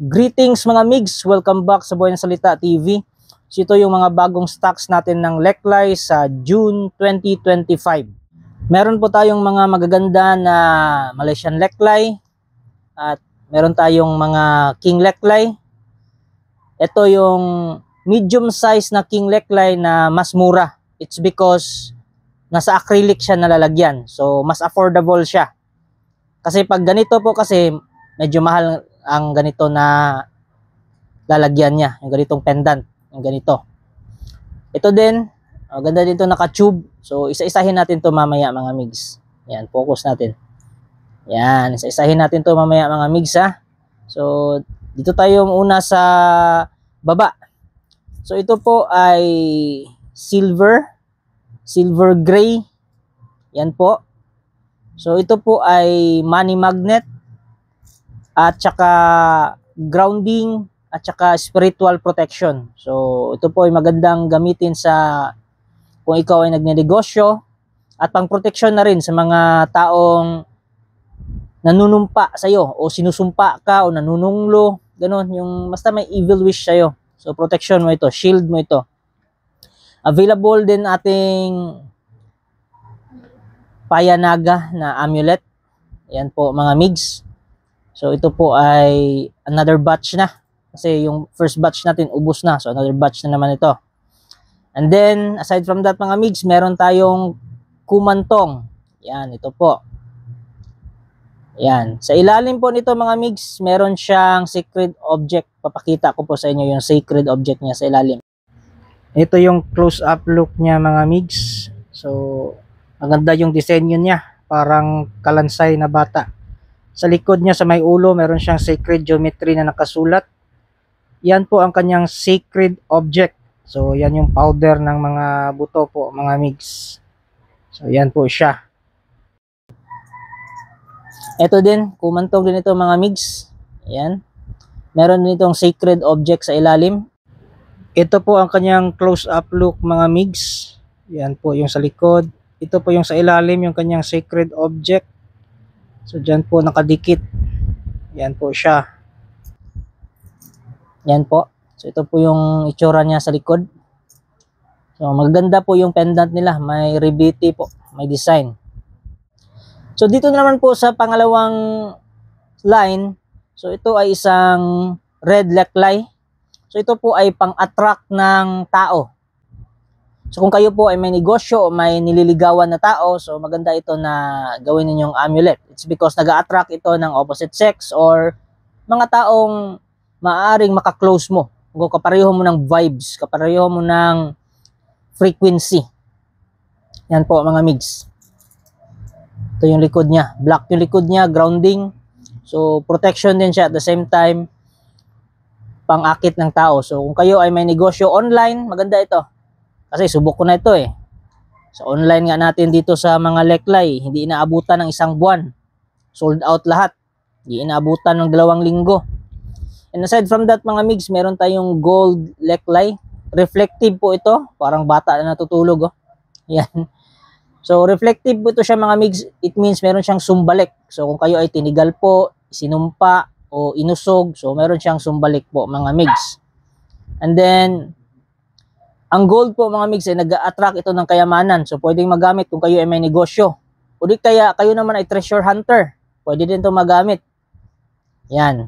Greetings mga migs! Welcome back sa Buhay ng Salita TV. So ito yung mga bagong stocks natin ng Leklay sa June 2025. Meron po tayong mga magaganda na Malaysian Leklay at meron tayong mga King Leklay. Ito yung medium size na King Leklay na mas mura. It's because nasa acrylic siya nalalagyan. So mas affordable siya. Kasi pag ganito po kasi medyo mahal ang ganito na lalagyan niya, yung ganitong pendant, yung ganito. Ito din, ganda dito naka-tube. So isa-isahin natin to mamaya mga migs. Yan, focus natin. Yan, isa-isahin natin to mamaya mga migs ha. So dito tayo muna sa baba. So ito po ay silver gray. Yan po. So ito po ay money magnet at saka grounding at saka spiritual protection. So ito po ay magandang gamitin sa kung ikaw ay nagnenegosyo at pang protection na rin sa mga taong nanunumpa sa iyo o sinusumpa ka o nanununglo, ganun, yung basta may evil wish sa iyo. So protection mo ito, shield mo ito. Available din ating payanaga na amulet. Yan po mga migs. So ito po ay another batch na. Kasi yung first batch natin ubos na. So another batch na naman ito. And then aside from that mga migs, meron tayong kumantong. Yan, ito po. Yan. Sa ilalim po nito mga migs, meron siyang sacred object. Papakita ko po sa inyo yung sacred object niya sa ilalim. Ito yung close-up look niya mga migs. So maganda yung disenyo niya. Parang kalansay na bata. Sa likod niya sa may ulo, meron siyang sacred geometry na nakasulat. Yan po ang kanyang sacred object. So yan yung powder ng mga buto po mga migs. So yan po siya. Ito din, kumantong din ito mga migs. Ayan. Meron din itong sacred object sa ilalim. Ito po ang kanyang close-up look mga migs. Yan po yung sa likod. Ito po yung sa ilalim, yung kanyang sacred object. So dyan po nakadikit. Yan po siya. Yan po. So ito po yung itsura niya sa likod. So maganda po yung pendant nila. May rebiti po. May design. So dito naman po sa pangalawang line. So ito ay isang red leklay. So ito po ay pang-attract ng tao. So kung kayo po ay may negosyo o may nililigawan na tao, so maganda ito na gawin ninyong amulet. It's because nag-a-attract ito ng opposite sex or mga taong maaaring makaklose mo. Kung kapareho mo ng vibes, kapareho mo ng frequency. Yan po mga migs. Ito yung likod niya. Black yung likod niya, grounding. So protection din siya at the same time pang-akit ng tao. So kung kayo ay may negosyo online, maganda ito. Kasi subok ko na ito eh. So online nga natin dito sa mga Leklay, hindi inaabutan ng isang buwan. Sold out lahat. Hindi inaabutan ng 2 linggo. And aside from that mga migs, meron tayong gold Leklay. Reflective po ito. Parang bata na natutulog. Oh. Yan. So reflective po ito siya mga migs. It means meron siyang sumbalik. So kung kayo ay tinigal po, sinumpa o inusog, so meron siyang sumbalik po mga migs. And then ang gold po mga migs ay nag-a-attract ito ng kayamanan. So pwedeng magamit kung kayo ay may negosyo. O di kaya kayo naman ay treasure hunter. Pwede din ito magamit. Yan.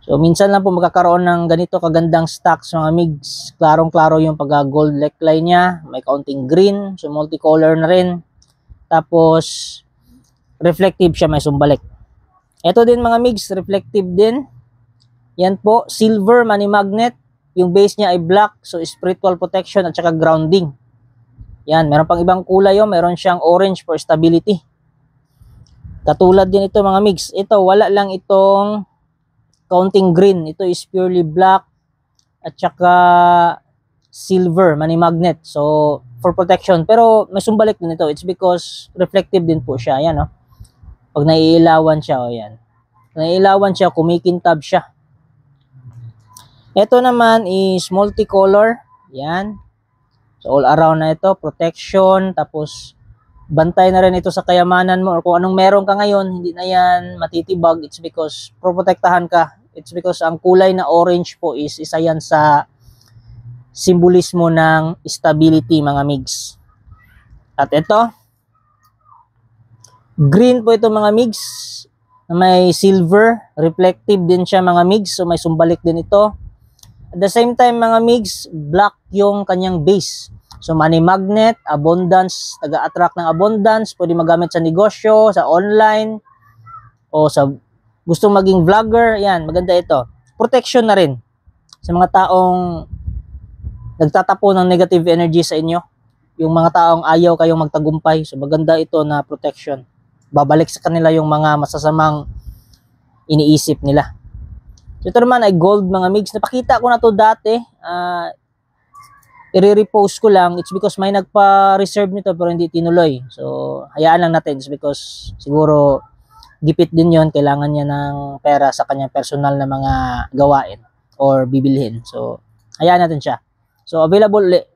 So minsan lang po magkakaroon ng ganito kagandang stocks mga migs. Klarong-klaro yung pag-gold leklay niya. May kaunting green. So multicolor na rin. Tapos reflective siya, may sumbalik. Ito din mga migs, reflective din. Yan po, silver money magnet. Yung base niya ay black, so spiritual protection at saka grounding. Yan, meron pang ibang kulay yun. Meron siyang orange for stability. Katulad din ito mga mix. Ito, wala lang itong counting green. Ito is purely black at saka silver, money magnet. So, for protection. Pero may sumbalik din ito. It's because reflective din po siya. Yan, oh. Pag naiilawan siya, oh, yan. Pag naiilawan siya, kumikintab siya. Ito naman is multicolor. Yan. So all around na ito. Protection. Tapos bantay na rin ito sa kayamanan mo. Or kung anong meron ka ngayon, hindi na yan matitibag. It's because proprotektahan ka. It's because ang kulay na orange po is isa yan sa simbolismo ng stability, mga migs. At ito, green po ito, mga migs, na may silver, reflective din siya, mga migs, so may sumbalik din ito. At the same time, mga migs, black yung kanyang base. So money magnet, abundance, taga-attract ng abundance, pwede magamit sa negosyo, sa online, o sa gustong maging vlogger, yan, maganda ito. Protection na rin sa mga taong nagtatapo ng negative energy sa inyo. Yung mga taong ayaw kayong magtagumpay, so maganda ito na protection. Babalik sa kanila yung mga masasamang iniisip nila. So ito naman ay gold, mga migs. Napakita ko na to dati. I-repost ko lang. It's because may nagpa-reserve nito pero hindi tinuloy. So hayaan lang natin. It's because siguro gipit din yon, kailangan niya ng pera sa kanyang personal na mga gawain or bibilhin. So hayaan natin siya. So available ulit.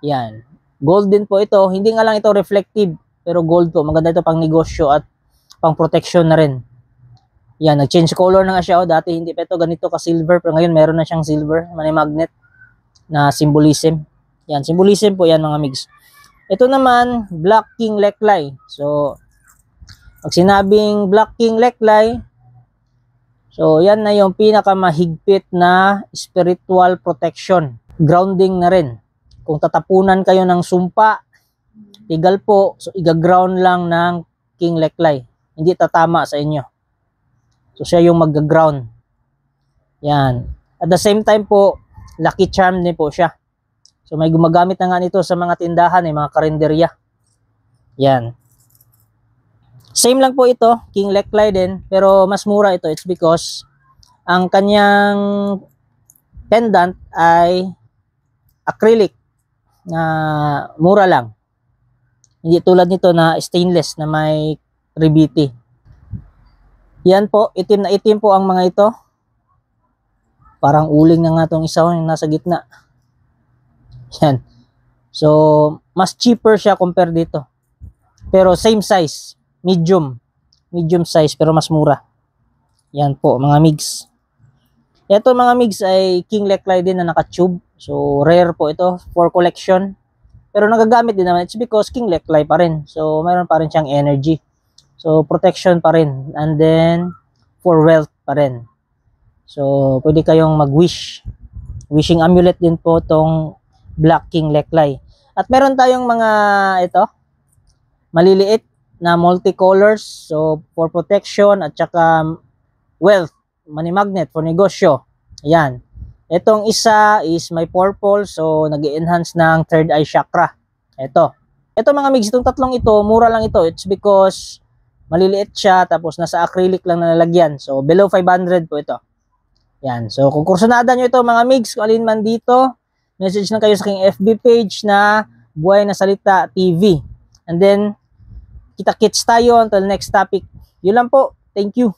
Yan. Gold din po ito. Hindi nga lang ito reflective, pero gold po. Maganda ito pang negosyo at pang protection na rin. Yan, nag-change color na nga siya. Dati hindi pa ito ganito ka silver, pero ngayon meron na siyang silver, money magnet na symbolism. Yan, symbolism po yan, mga migs. Ito naman, Black King Leklay. So pag sinabing Black King Leklay, so yan na yung pinakamahigpit na spiritual protection. Grounding na rin. Kung tatapunan kayo ng sumpa, tigal po, so iga-ground lang ng King Leklay. Hindi tatama sa inyo. So siya yung mag-ground. Yan. At the same time po, lucky charm din po siya. So may gumagamit na nga nito sa mga tindahan, mga karinderya. Yan. Same lang po ito, King Leklay din, pero mas mura ito. It's because ang kanyang pendant ay acrylic na mura lang. Hindi tulad nito na stainless na may ribiti. Yan po, itim na itim po ang mga ito. Parang uling na nga itong isa yung nasa gitna. Yan. So, mas cheaper siya compare dito. Pero same size. Medium. Medium size pero mas mura. Yan po, mga migs. Ito, mga migs, ay King Leklay din na naka-tube. So, rare po ito for collection. Pero nagagamit din naman. It's because King Leklay pa rin. So, mayroon pa rin siyang energy. So, protection pa rin. And then, for wealth pa rin. So, pwede kayong mag-wish. Wishing amulet din po tong Black King Leklay. At meron tayong mga ito, maliliit na multicolors. So, for protection at saka wealth. Money magnet for negosyo. Ayan. Itong isa is may purple. So, nag-enhance ng third eye chakra. Ito. Ito, mga migs, itong tatlong ito, mura lang ito. It's because maliliit siya, tapos nasa acrylic lang na nalagyan. So, below 500 po ito. Yan. So, kung kursunada nyo ito, mga migs, kung alin man dito, message na kayo sa aking FB page na Buhay na Salita TV. And then, kita-kits tayo until next topic. Yun lang po. Thank you.